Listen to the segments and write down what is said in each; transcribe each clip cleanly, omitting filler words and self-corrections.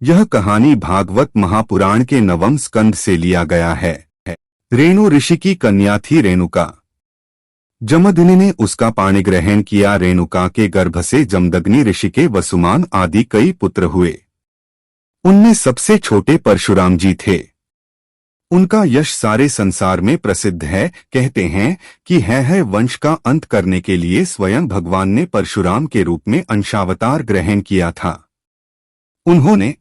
यह कहानी भागवत महापुराण के नवम स्कंद से लिया गया है। रेणु ऋषि की कन्या थी रेणुका। जमदग्नि ने उसका पाणिग्रहण किया। रेणुका के गर्भ से जमदग्नि ऋषि के वसुमान आदि कई पुत्र हुए। उनमें सबसे छोटे परशुराम जी थे। उनका यश सारे संसार में प्रसिद्ध है। कहते हैं कि है वंश का अंत करने के लिए स्वयं भगवान ने परशुराम के रूप में अंशावतार ग्रहण किया था। उन्होंने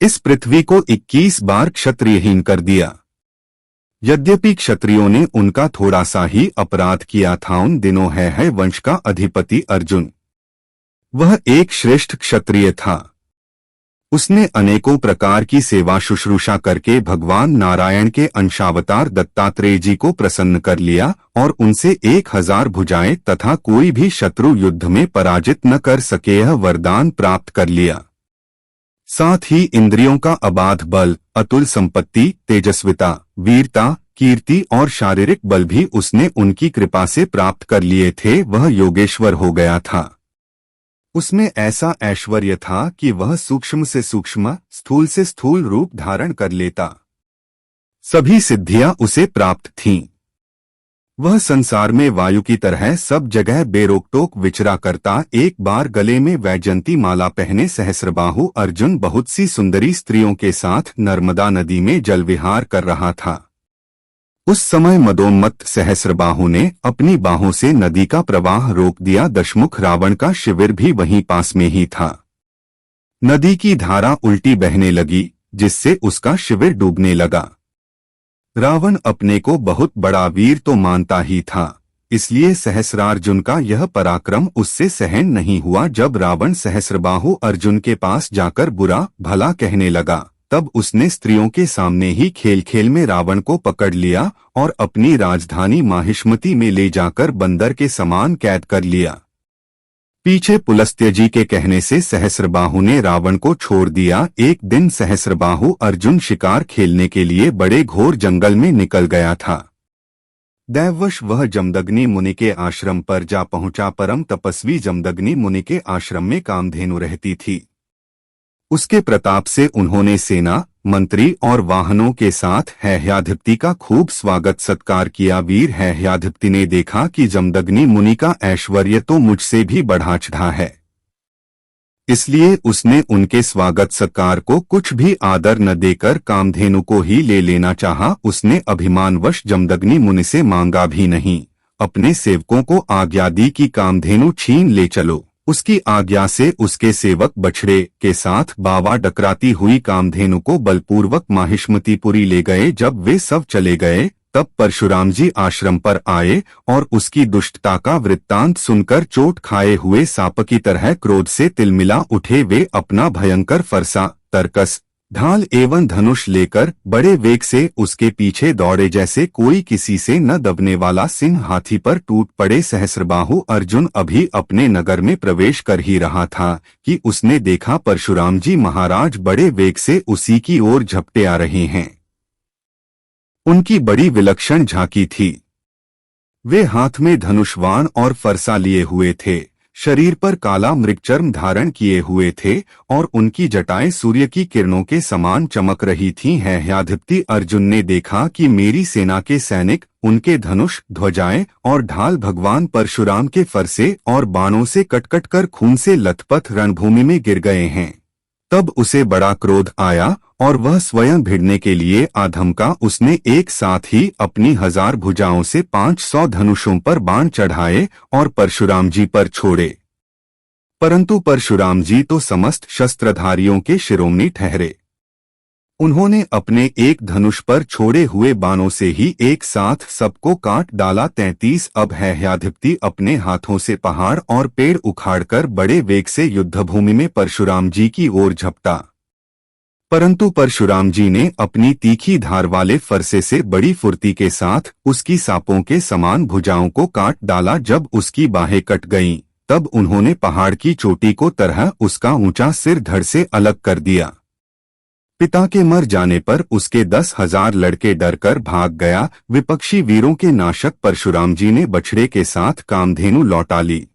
इस पृथ्वी को 21 बार क्षत्रियहीन कर दिया। यद्यपि क्षत्रियों ने उनका थोड़ा सा ही अपराध किया था। उन दिनों है वंश का अधिपति अर्जुन। वह एक श्रेष्ठ क्षत्रिय था। उसने अनेकों प्रकार की सेवा शुश्रूषा करके भगवान नारायण के अंशावतार दत्तात्रेय जी को प्रसन्न कर लिया और उनसे 1000 भुजाएं तथा कोई भी शत्रु युद्ध में पराजित न कर सके यह वरदान प्राप्त कर लिया। साथ ही इंद्रियों का अबाध बल, अतुल संपत्ति, तेजस्विता, वीरता, कीर्ति और शारीरिक बल भी उसने उनकी कृपा से प्राप्त कर लिए थे। वह योगेश्वर हो गया था। उसमें ऐसा ऐश्वर्य था कि वह सूक्ष्म से सूक्ष्म, स्थूल से स्थूल रूप धारण कर लेता। सभी सिद्धियां उसे प्राप्त थीं। वह संसार में वायु की तरह सब जगह बेरोकटोक विचरा करता। एक बार गले में वैजयंती माला पहने सहस्रबाहु अर्जुन बहुत सी सुंदरी स्त्रियों के साथ नर्मदा नदी में जल विहार कर रहा था। उस समय मदोन्मत्त सहस्रबाहु ने अपनी बाहों से नदी का प्रवाह रोक दिया। दशमुख रावण का शिविर भी वहीं पास में ही था। नदी की धारा उल्टी बहने लगी, जिससे उसका शिविर डूबने लगा। रावण अपने को बहुत बड़ा वीर तो मानता ही था, इसलिए सहस्रार्जुन का यह पराक्रम उससे सहन नहीं हुआ। जब रावण सहस्रबाहु अर्जुन के पास जाकर बुरा भला कहने लगा, तब उसने स्त्रियों के सामने ही खेल खेल में रावण को पकड़ लिया और अपनी राजधानी माहिष्मति में ले जाकर बंदर के समान कैद कर लिया। पीछे पुलस्त्य जी के कहने से सहस्रबाहु ने रावण को छोड़ दिया। एक दिन सहस्रबाहु अर्जुन शिकार खेलने के लिए बड़े घोर जंगल में निकल गया था। दैववश वह जमदग्नि मुनि के आश्रम पर जा पहुंचा। परम तपस्वी जमदग्नि मुनि के आश्रम में कामधेनु रहती थी। उसके प्रताप से उन्होंने सेना, मंत्री और वाहनों के साथ हैहयाधिपति का खूब स्वागत सत्कार किया। वीर हैहयाधिपति ने देखा कि जमदग्नि मुनि का ऐश्वर्य तो मुझसे भी बढ़ा चढ़ा है, इसलिए उसने उनके स्वागत सत्कार को कुछ भी आदर न देकर कामधेनु को ही ले लेना चाहा। उसने अभिमानवश जमदग्नि मुनि से मांगा भी नहीं, अपने सेवकों को आज्ञा दी कि कामधेनु छीन ले चलो। उसकी आज्ञा से उसके सेवक बछड़े के साथ बावा डकराती हुई कामधेनु को बलपूर्वक माहिष्मतिपुरी ले गए। जब वे सब चले गए, तब परशुराम जी आश्रम पर आए और उसकी दुष्टता का वृत्तांत सुनकर चोट खाए हुए सांप की तरह क्रोध से तिलमिला उठे। वे अपना भयंकर फरसा, तरकस, ढाल एवं धनुष लेकर बड़े वेग से उसके पीछे दौड़े। जैसे कोई किसी से न दबने वाला सिंह हाथी पर टूट पड़े। सहस्रबाहु अर्जुन अभी अपने नगर में प्रवेश कर ही रहा था कि उसने देखा परशुराम जी महाराज बड़े वेग से उसी की ओर झपटे आ रहे हैं। उनकी बड़ी विलक्षण झांकी थी। वे हाथ में धनुष्वाण और फरसा लिए हुए थे, शरीर पर काला मृगचर्म धारण किए हुए थे और उनकी जटाएं सूर्य की किरणों के समान चमक रही थीं। हैहयाधिपति अर्जुन ने देखा कि मेरी सेना के सैनिक, उनके धनुष, ध्वजाएं और ढाल भगवान परशुराम के फरसे और बाणों से कटकट कर खून से लथपथ रणभूमि में गिर गए हैं। तब उसे बड़ा क्रोध आया और वह स्वयं भिड़ने के लिए आधमका। उसने एक साथ ही अपनी 1000 भुजाओं से 500 धनुषों पर बाण चढ़ाए और परशुराम जी पर छोड़े। परंतु परशुराम जी तो समस्त शस्त्रधारियों के शिरोमणि ठहरे। उन्होंने अपने एक धनुष पर छोड़े हुए बाणों से ही एक साथ सबको काट डाला। 33 अब हैहयाधिपति अपने हाथों से पहाड़ और पेड़ उखाड़कर बड़े वेग से युद्धभूमि में परशुराम जी की ओर झपटा। परंतु परशुराम जी ने अपनी तीखी धार वाले फरसे से बड़ी फुर्ती के साथ उसकी सांपों के समान भुजाओं को काट डाला। जब उसकी बाहें कट गईं, तब उन्होंने पहाड़ की चोटी को तरह उसका ऊंचा सिर धड़ से अलग कर दिया। पिता के मर जाने पर उसके 10,000 लड़के डरकर भाग गया। विपक्षी वीरों के नाशक परशुराम जी ने बछड़े के साथ कामधेनु लौटा ली।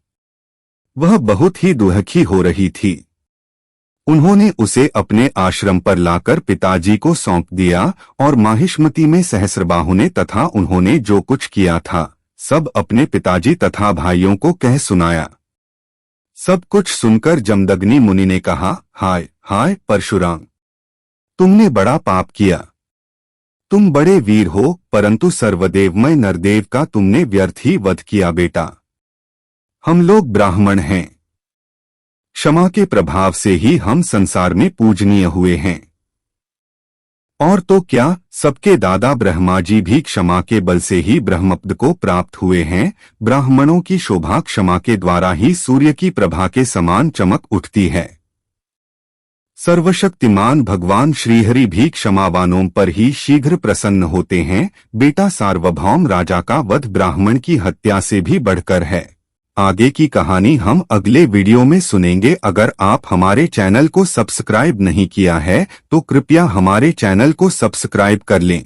वह बहुत ही दुखी हो रही थी। उन्होंने उसे अपने आश्रम पर लाकर पिताजी को सौंप दिया और माहिष्मती में सहस्रबाहु ने तथा उन्होंने जो कुछ किया था सब अपने पिताजी तथा भाइयों को कह सुनाया। सब कुछ सुनकर जमदग्नि मुनि ने कहा, हाय हाय परशुराम, तुमने बड़ा पाप किया। तुम बड़े वीर हो, परंतु सर्वदेवमय नरदेव का तुमने व्यर्थ ही वध किया बेटा। हम लोग ब्राह्मण हैं, क्षमा के प्रभाव से ही हम संसार में पूजनीय हुए हैं। और तो क्या, सबके दादा ब्रह्मा जी भी क्षमा के बल से ही ब्रह्मपद को प्राप्त हुए हैं। ब्राह्मणों की शोभा क्षमा के द्वारा ही सूर्य की प्रभा के समान चमक उठती है। सर्वशक्तिमान भगवान श्रीहरि भी क्षमावानों पर ही शीघ्र प्रसन्न होते हैं। बेटा, सार्वभौम राजा का वध ब्राह्मण की हत्या से भी बढ़कर है। आगे की कहानी हम अगले वीडियो में सुनेंगे। अगर आप हमारे चैनल को सब्सक्राइब नहीं किया है तो कृपया हमारे चैनल को सब्सक्राइब कर लें।